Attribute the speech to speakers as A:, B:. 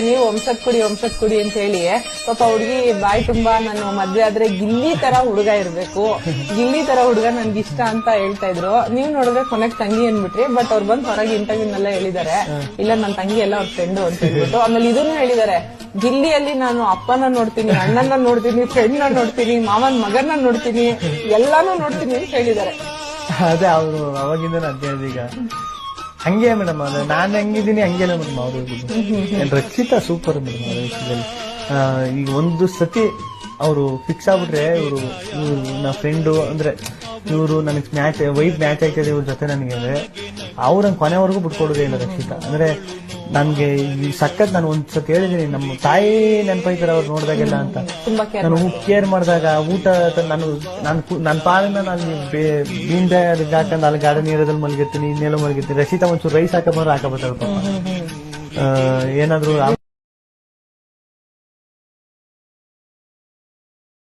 A: ನೀವು ವಂಶದ್ ಕುಡಿ ಅಂತ ಹೇಳಿ ಪಾಪ ಹುಡುಗಿ ಬಾಯಿ ತುಂಬಾ ನಾನು ಮದ್ವೆ ಆದ್ರೆ ಗಿಲ್ಲಿ ತರ ಹುಡುಗ ಇರ್ಬೇಕು, ಗಿಲ್ಲಿ ತರ ಹುಡುಗ ನನ್ಗೆ ಇಷ್ಟ ಅಂತ ಹೇಳ್ತಾ ಇದ್ರು. ನೀವ್ ನೋಡಿದ್ರೆ ಕೊನೆಗ್ ತಂಗಿ ಅನ್ಬಿಟ್ರಿ. ಬಟ್ ಅವ್ರು ಬಂದ್ ಹೊರಗೆ ಇಂಟರ್ವ್ಯೂನೆಲ್ಲ ಹೇಳಿದಾರೆ, ಇಲ್ಲ ನನ್ ತಂಗಿ ಎಲ್ಲ ಅವ್ರ ಫ್ರೆಂಡು ಅಂತ ಹೇಳ್ಬಿಟ್ಟು. ಆಮೇಲೆ ಇದನ್ನು ಹೇಳಿದಾರೆ, ಗಿಲ್ಲಿಯಲ್ಲಿ ನಾನು ಅಪ್ಪನ ನೋಡ್ತೀನಿ, ಅಣ್ಣನ ನೋಡ್ತೀನಿ, ಫ್ರೆಂಡ್ ನ ನೋಡ್ತೀನಿ, ಮಾವನ್ ಮಗನ ನೋಡ್ತೀನಿ, ಎಲ್ಲಾನು ನೋಡ್ತೀನಿ ಅಂತ ಹೇಳಿದಾರೆ.
B: ಅದೇ ಅವರು ಅವಾಗಿಂದ ಅಂತ ಹೇಳಿದ ಈಗ ಹಂಗೆ ಮೇಡಮ್, ಅದೇ ನಾನ್ ಹೆಂಗಿದ್ದೀನಿ ಹಂಗೇನೆ ಮೇಡಮ್ ಅವರು. ರಕ್ಷಿತಾ ಸೂಪರ್ ಮೇಡಮ್ ಅವ್ರ ವಿಷಯದಲ್ಲಿ. ಈಗ ಒಂದು ಸತಿ ಅವರು ಫಿಕ್ಸ್ ಆಗ್ಬಿಟ್ರೆ ಇವರು ನನ್ನ ಫ್ರೆಂಡು ಅಂದ್ರೆ ಇವರು ನನಗೆ ವೈಫ್ ಮ್ಯಾಚ್ ಆಯ್ತದೆ ಇವ್ರ ಜೊತೆ ನನಗೆ ಅಂದ್ರೆ ಅವ್ರಂಗ್ ಕೊನೆವರೆಗೂ ಬಿಟ್ಕೊಡೋದೇ ಇಲ್ಲ ರಕ್ಷಿತಾ. ಅಂದ್ರೆ ನನ್ಗೆ ಈ ಸಖತ್ ನಾನು ಒಂದ್ಸತಿ ಹೇಳಿದೀನಿ, ನಮ್ಮ ತಾಯಿ ನೆನಪೈತಾರೆ ಅವ್ರು ನೋಡಿದಾಗೆಲ್ಲ ಅಂತ. ನಾನು ಕೇರ್ ಮಾಡಿದಾಗ ಊಟ ನನ್ನ ಪಾಲನ್ನ ನಾನು ಬೀನ್ ಹಾಕೊಂಡು ಅಲ್ಲಿ ಗಾರ್ಡನ್ ಏರಿಯಾದಲ್ಲಿ ಮಲಗಿರ್ತೀನಿ, ಇನ್ನೆಲ್ಲ ಮಲಗಿರ್ತೀನಿ. ರಕ್ಷಿತಾ ಒಂಚೂರು ರೈಸ್ ಹಾಕಬಾರ ಹಾಕಬಾರ ಏನಾದ್ರು